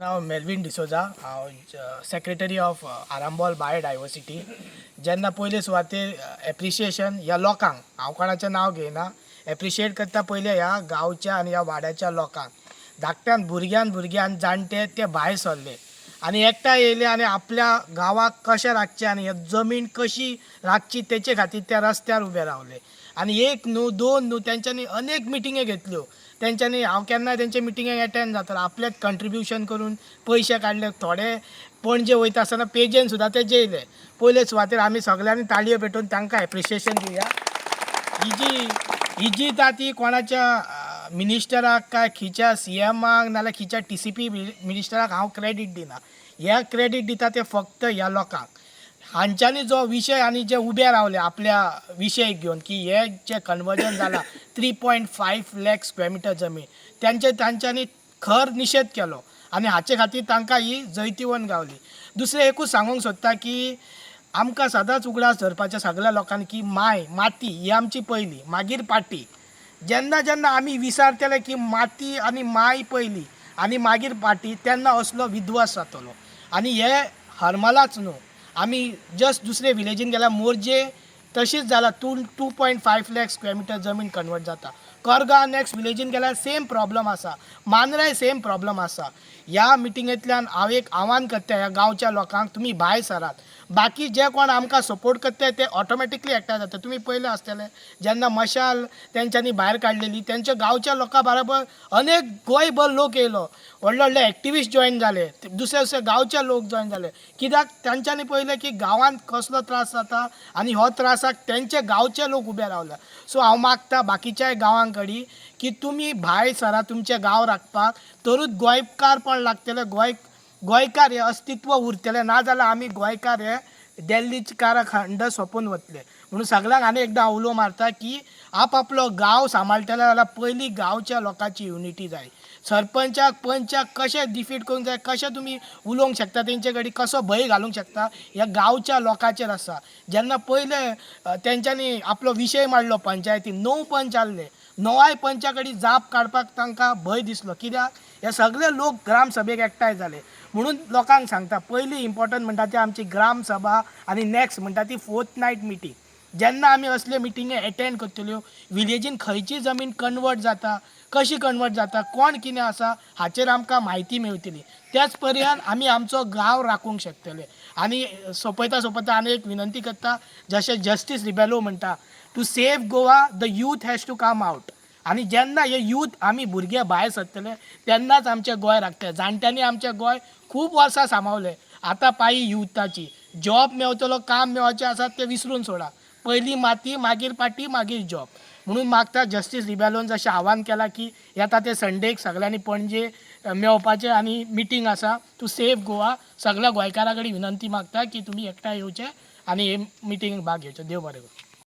नाव Melvin D'Souza हांव secretary of Arambol biodiversity. जेन्ना पयले सुवातेर एप्रिशिएशन ह्या लोकांक हांव कोणाचें नांव घेयना एप्रिशिएट करता पयले ह्या गांवच्या आनी ह्या वाड्याच्या लोकांक. धाकट्यान भुरग्यान जाणटे ते भायर सरले आनी एकठांय येयले आनी आपल्या गांवाक कशें राखचें आनी हे जमीन कशी राखची तेचे खातीर ते रस्त्यार उबे रावले. आनी एक न्हू दोन न्हू तेंच्यांनी अनेक मिटिंगे घेतल्यो. तेंच्यांनी हांव केन्ना तेंचे मिटिंगेक एटेंड जातालो, आपलेच कंट्रिब्युशन करून पयशे काडले. थोडे पणजे वयता आसतना पेजेन सुद्दां ते जेयले. पयले सुवातेर आमी सगळ्यांनी ताळयो पेटोवन तांकां एप्रिशिएशन दिवया. ही जी ती कोणाच्या मिनिस्टराक काय खिच्या CMाक नाल्यार खिच्या TCP मिनिस्टराक हांव क्रेडीट दिना. ह्या क्रेडीट दिता ते फक्त ह्या लोकांक. हांच्यांनी जो विशय आनी जे उबे रावले आपल्या विशय घेवन की हे जे कन्वर्जन जाला 3.5 लाख स्क्वेअर मिटर जमीन तांच्यांनी खर निशेध केलो आनी हाचे खातीर तांकां ही जैतिवंत गावली. दुसरें एकूच सांगूंक सोदता की आमकां सदांच उगडास धरपाच्या सगळ्या लोकांनी की माती ही आमची पयली, मागीर पाटी. जेन्ना आमी विसरतले की माती आनी माय पयली आनी मागीर पाटी तेन्ना असलो विध्वस जातलो. आनी हे हरमलाच न्हू, आमी जस्ट दुसरे विलेजीन गेल्यार मोरजे तशीच जाला 2.5 लाख स्क्वेअर मिटर जमीन कन्वर्ट जाता. करगा नेक्स्ट विलेजीन गेल्यार सेम प्रॉब्लम आसा, मांद्राय सेम प्रॉब्लम आसा. ह्या मिटिंगेंतल्यान हांव एक आव्हान करता ह्या गांवच्या लोकांक, तुमी भायर सरात. बाकी जे कोण आमकां सपोर्ट करता ते ऑटोमॅटिकली एकठांय जाता. तुमी पयले आसतले जेन्ना मशाल तेंच्यांनी भायर काडलेली तेंच्या गांवच्या लोकां बरोबर अनेक गोंयभर लोक येयलो, व्हडले व्हडले एक्टिविस्ट जॉयन जाले, दुसरे गांवचे लोक जॉयन जाले. कित्याक तांच्यांनी पळयलें की गांवांत कसलो त्रास जाता आनी हो त्रासाक तेंचे गांवचे लोक उबे रावल्या. सो हांव मागता बाकीच्याय गांवां कडेन की तुमी भायर सरा तुमचे गांव राखपाक, तरूच गोंयकारपण लागतले, गोंयकार हे अस्तित्व उरतले. नाजाल्यार आमी गोंयकार हे दिल्लीच्या खंड सोंपून वतले. म्हणून सगळ्यांक आनी एकदां हांव उलो मारता की आपलो गांव सांबाळटले जाल्यार पयलीं गांवच्या लोकांची युनिटी जाय. सरपंचाक पंचाक कशें डिफीट करूंक जाय, कशें तुमी उलोवंक शकता तेंचे कडेन, कसो भंय घालूंक शकता ह्या गांवच्या लोकांचेर आसा. जेन्ना पयले तेंच्यांनी आपलो विशय मांडलो पंचायतीन, 9 पंच आसले, 9 पंचा कडेन जाप काडपाक तांकां भंय दिसलो. कित्याक हे सगळे लोक ग्रामसभेक एकठांय जाले. म्हणून लोकांक सांगता पयली इम्पॉर्टंट म्हणटा ती आमची ग्रामसभा आनी नेक्स्ट म्हणटा ती फोर्थनायट मिटींग. जेन्ना आमी असले मिटिंगे एटेंड करतल्यो, विलेजीन खंयची जमीन कन्वर्ट जाता, कशी कन्वर्ट जाता, कोण कितें आसा हाचेर आमकां म्हायती मेळटली. त्याच पर्यान आमी आमचो गांव राखूंक शकतले. आनी सोंपयता आनी एक विनंती करता, जशें जस्टीस रिबेलो म्हणटा, to save Goa the youth has to come out. आनी जेन्ना हे यूथ आमी भुरगे भायर सरतले तेन्नाच आमचें गोंय राखतलें. जाणट्यांनी आमचें गोंय खूब वर्सां सांबाळलें. आतां पाळी युथाची. जॉब मेळटलो, काम मेळचें आसा तें विसरून सोडा. पयलीं माती, मागीर पाटी, मागीर जॉब. म्हणून मागता जस्टीस रिबेलोन जशें आव्हान केलां की येता ते संडेक सगळ्यांनी पणजे मेळपाचें आनी मिटींग आसा टू सेव गोवा. सगळ्या गोंयकारां कडेन विनंती मागता की तुमी एकठांय येवचें आनी हे मिटिंगेक भाग घेवचो. देव बरें करूं.